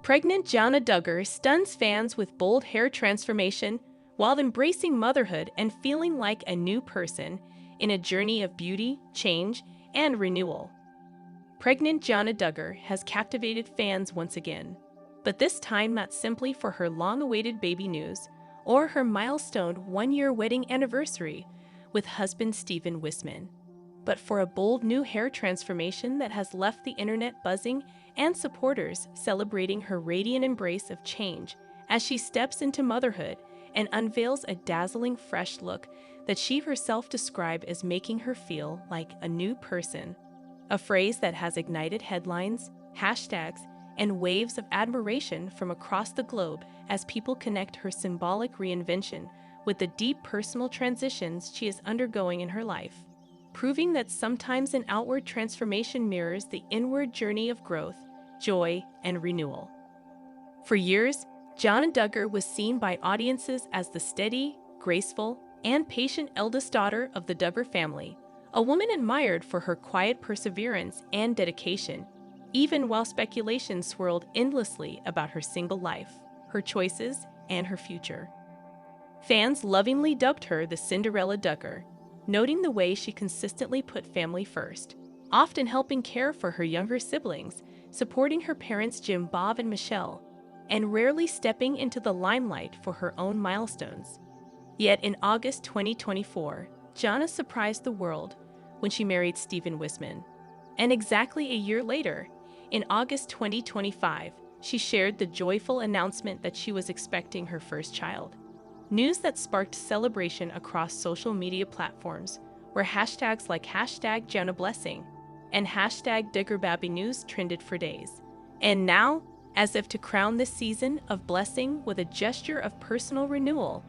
Pregnant Jana Duggar stuns fans with bold hair transformation while embracing motherhood and feeling like a new person in a journey of beauty, change, and renewal. Pregnant Jana Duggar has captivated fans once again, but this time not simply for her long-awaited baby news or her milestone one-year wedding anniversary with husband Stephen Wisman, but for a bold new hair transformation that has left the internet buzzing and supporters celebrating her radiant embrace of change as she steps into motherhood and unveils a dazzling fresh look that she herself described as making her feel like a new person. A phrase that has ignited headlines, hashtags, and waves of admiration from across the globe as people connect her symbolic reinvention with the deep personal transitions she is undergoing in her life, proving that sometimes an outward transformation mirrors the inward journey of growth, joy, and renewal. For years, Jana Duggar was seen by audiences as the steady, graceful, and patient eldest daughter of the Duggar family, a woman admired for her quiet perseverance and dedication, even while speculation swirled endlessly about her single life, her choices, and her future. Fans lovingly dubbed her the Cinderella Duggar, noting the way she consistently put family first, often helping care for her younger siblings, supporting her parents Jim, Bob, and Michelle, and rarely stepping into the limelight for her own milestones. Yet in August 2024, Jana surprised the world when she married Stephen Wisman. And exactly a year later, in August 2025, she shared the joyful announcement that she was expecting her first child. News that sparked celebration across social media platforms, where hashtags like #JanaBlessing and #DuggarBabyNews trended for days. And now, as if to crown this season of blessing with a gesture of personal renewal,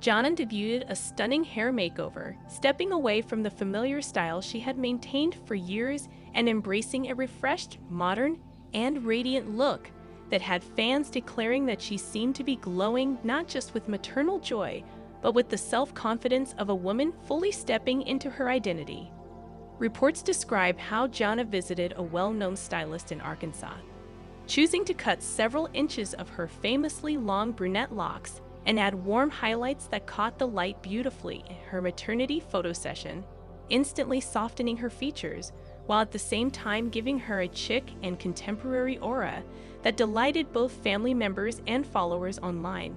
Jana debuted a stunning hair makeover, stepping away from the familiar style she had maintained for years and embracing a refreshed, modern, and radiant look that had fans declaring that she seemed to be glowing not just with maternal joy, but with the self-confidence of a woman fully stepping into her identity. Reports describe how Jana visited a well-known stylist in Arkansas, choosing to cut several inches of her famously long brunette locks and add warm highlights that caught the light beautifully in her maternity photo session, instantly softening her features, while at the same time giving her a chic and contemporary aura that delighted both family members and followers online.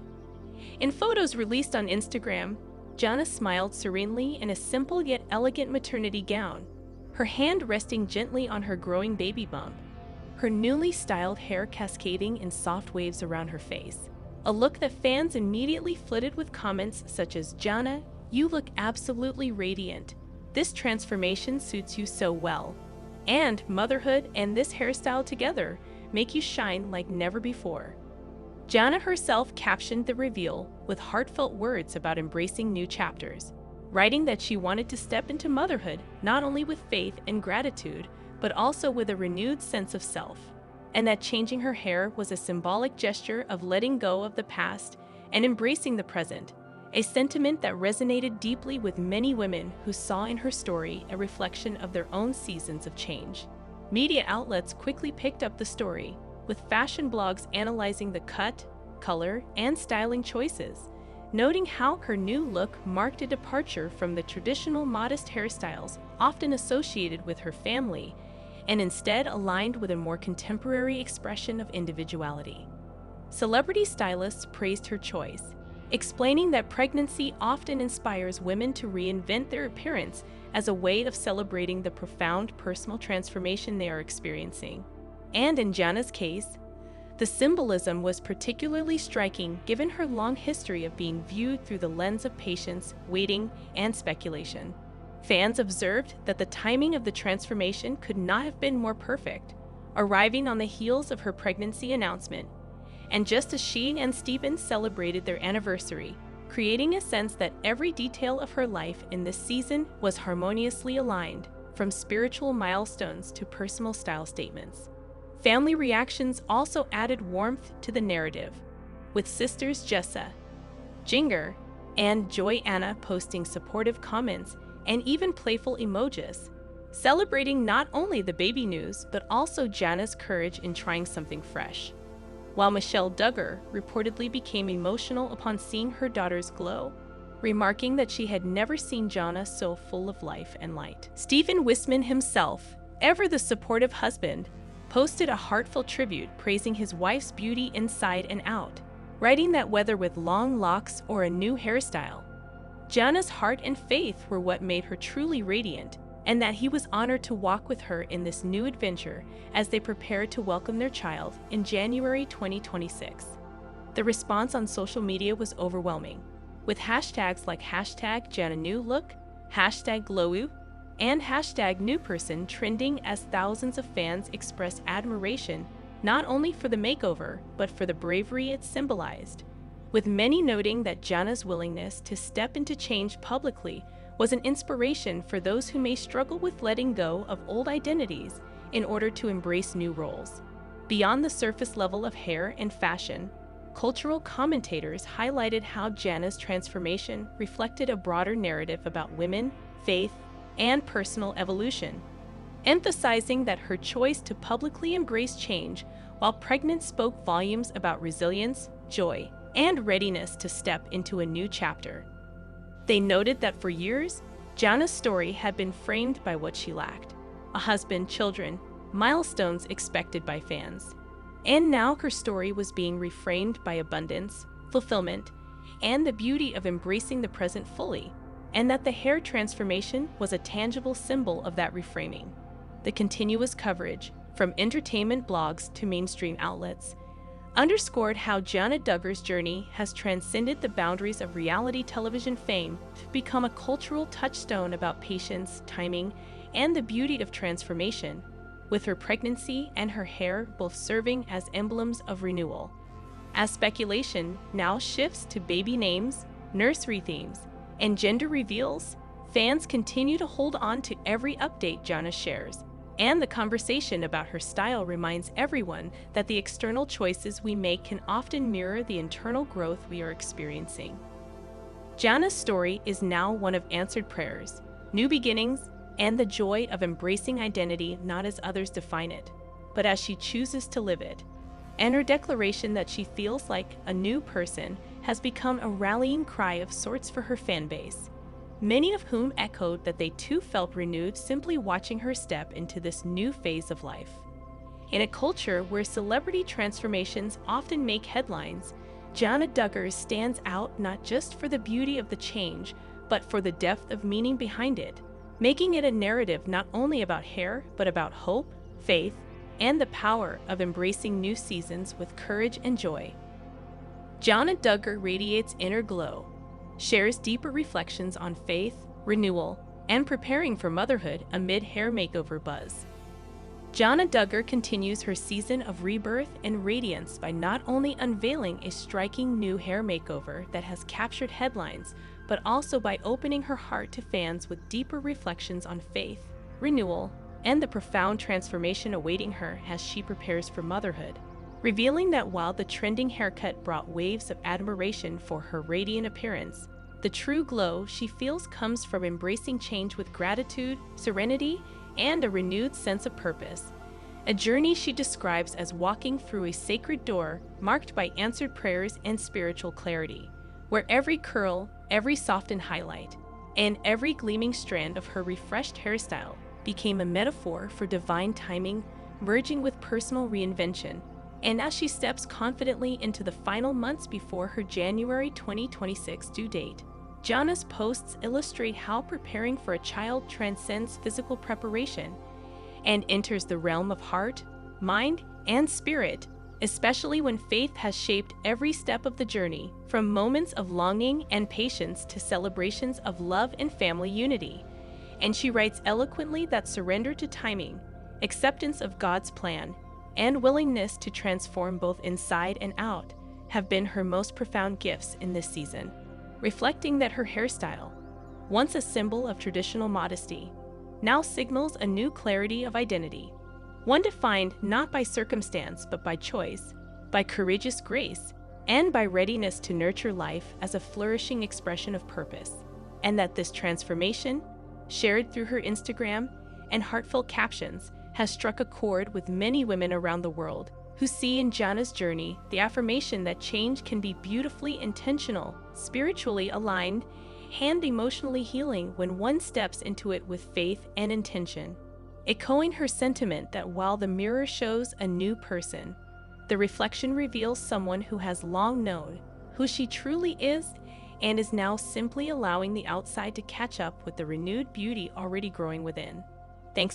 In photos released on Instagram, Jana smiled serenely in a simple yet elegant maternity gown, her hand resting gently on her growing baby bump, her newly styled hair cascading in soft waves around her face. A look that fans immediately flooded with comments such as, "Jana, you look absolutely radiant. This transformation suits you so well. And motherhood and this hairstyle together make you shine like never before." Jana herself captioned the reveal with heartfelt words about embracing new chapters, writing that she wanted to step into motherhood not only with faith and gratitude, but also with a renewed sense of self, and that changing her hair was a symbolic gesture of letting go of the past and embracing the present, a sentiment that resonated deeply with many women who saw in her story a reflection of their own seasons of change. Media outlets quickly picked up the story, with fashion blogs analyzing the cut, color, and styling choices, noting how her new look marked a departure from the traditional modest hairstyles often associated with her family, and instead aligned with a more contemporary expression of individuality. Celebrity stylists praised her choice, explaining that pregnancy often inspires women to reinvent their appearance as a way of celebrating the profound personal transformation they are experiencing. And in Jana's case, the symbolism was particularly striking given her long history of being viewed through the lens of patience, waiting, and speculation. Fans observed that the timing of the transformation could not have been more perfect, arriving on the heels of her pregnancy announcement, and just as she and Stephen celebrated their anniversary, creating a sense that every detail of her life in this season was harmoniously aligned, from spiritual milestones to personal style statements. Family reactions also added warmth to the narrative, with sisters Jessa, Jinger, and Joy Anna posting supportive comments and even playful emojis, celebrating not only the baby news but also Jana's courage in trying something fresh. while Michelle Duggar reportedly became emotional upon seeing her daughter's glow, remarking that she had never seen Jana so full of life and light. Stephen Wisman himself, ever the supportive husband, posted a heartfelt tribute praising his wife's beauty inside and out, writing that whether with long locks or a new hairstyle, Jana's heart and faith were what made her truly radiant, and that he was honored to walk with her in this new adventure as they prepared to welcome their child in January 2026. The response on social media was overwhelming, with hashtags like #JanaNewLook, #GlowU, and #NewPerson trending as thousands of fans expressed admiration not only for the makeover, but for the bravery it symbolized, with many noting that Jana's willingness to step into change publicly was an inspiration for those who may struggle with letting go of old identities in order to embrace new roles. Beyond the surface level of hair and fashion, cultural commentators highlighted how Jana's transformation reflected a broader narrative about women, faith, and personal evolution, emphasizing that her choice to publicly embrace change while pregnant spoke volumes about resilience, joy, and readiness to step into a new chapter. They noted that for years, Jana's story had been framed by what she lacked: a husband, children, milestones expected by fans. And now her story was being reframed by abundance, fulfillment, and the beauty of embracing the present fully, and that the hair transformation was a tangible symbol of that reframing. The continuous coverage, from entertainment blogs to mainstream outlets, underscored how Jana Duggar's journey has transcended the boundaries of reality television fame to become a cultural touchstone about patience, timing, and the beauty of transformation, with her pregnancy and her hair both serving as emblems of renewal. As speculation now shifts to baby names, nursery themes, and gender reveals, fans continue to hold on to every update Jana shares, and the conversation about her style reminds everyone that the external choices we make can often mirror the internal growth we are experiencing. Jana's story is now one of answered prayers, new beginnings, and the joy of embracing identity not as others define it, but as she chooses to live it. And her declaration that she feels like a new person has become a rallying cry of sorts for her fan base, many of whom echoed that they too felt renewed simply watching her step into this new phase of life. In a culture where celebrity transformations often make headlines, Jana Duggar stands out not just for the beauty of the change, but for the depth of meaning behind it, making it a narrative not only about hair, but about hope, faith, and the power of embracing new seasons with courage and joy. Jana Duggar radiates inner glow, shares deeper reflections on faith, renewal, and preparing for motherhood amid hair makeover buzz. Jana Duggar continues her season of rebirth and radiance by not only unveiling a striking new hair makeover that has captured headlines, but also by opening her heart to fans with deeper reflections on faith, renewal, and the profound transformation awaiting her as she prepares for motherhood, revealing that while the trending haircut brought waves of admiration for her radiant appearance, the true glow she feels comes from embracing change with gratitude, serenity, and a renewed sense of purpose, a journey she describes as walking through a sacred door marked by answered prayers and spiritual clarity, where every curl, every softened highlight, and every gleaming strand of her refreshed hairstyle became a metaphor for divine timing merging with personal reinvention. And as she steps confidently into the final months before her January 2026 due date, Jana's posts illustrate how preparing for a child transcends physical preparation and enters the realm of heart, mind, and spirit, especially when faith has shaped every step of the journey, from moments of longing and patience to celebrations of love and family unity. And she writes eloquently that surrender to timing, acceptance of God's plan, and willingness to transform both inside and out have been her most profound gifts in this season, reflecting that her hairstyle, once a symbol of traditional modesty, now signals a new clarity of identity, one defined not by circumstance but by choice, by courageous grace, and by readiness to nurture life as a flourishing expression of purpose, and that this transformation, shared through her Instagram and heartfelt captions, has struck a chord with many women around the world, who see in Jana's journey the affirmation that change can be beautifully intentional, spiritually aligned, and emotionally healing when one steps into it with faith and intention. Echoing her sentiment that while the mirror shows a new person, the reflection reveals someone who has long known who she truly is and is now simply allowing the outside to catch up with the renewed beauty already growing within. Thanks for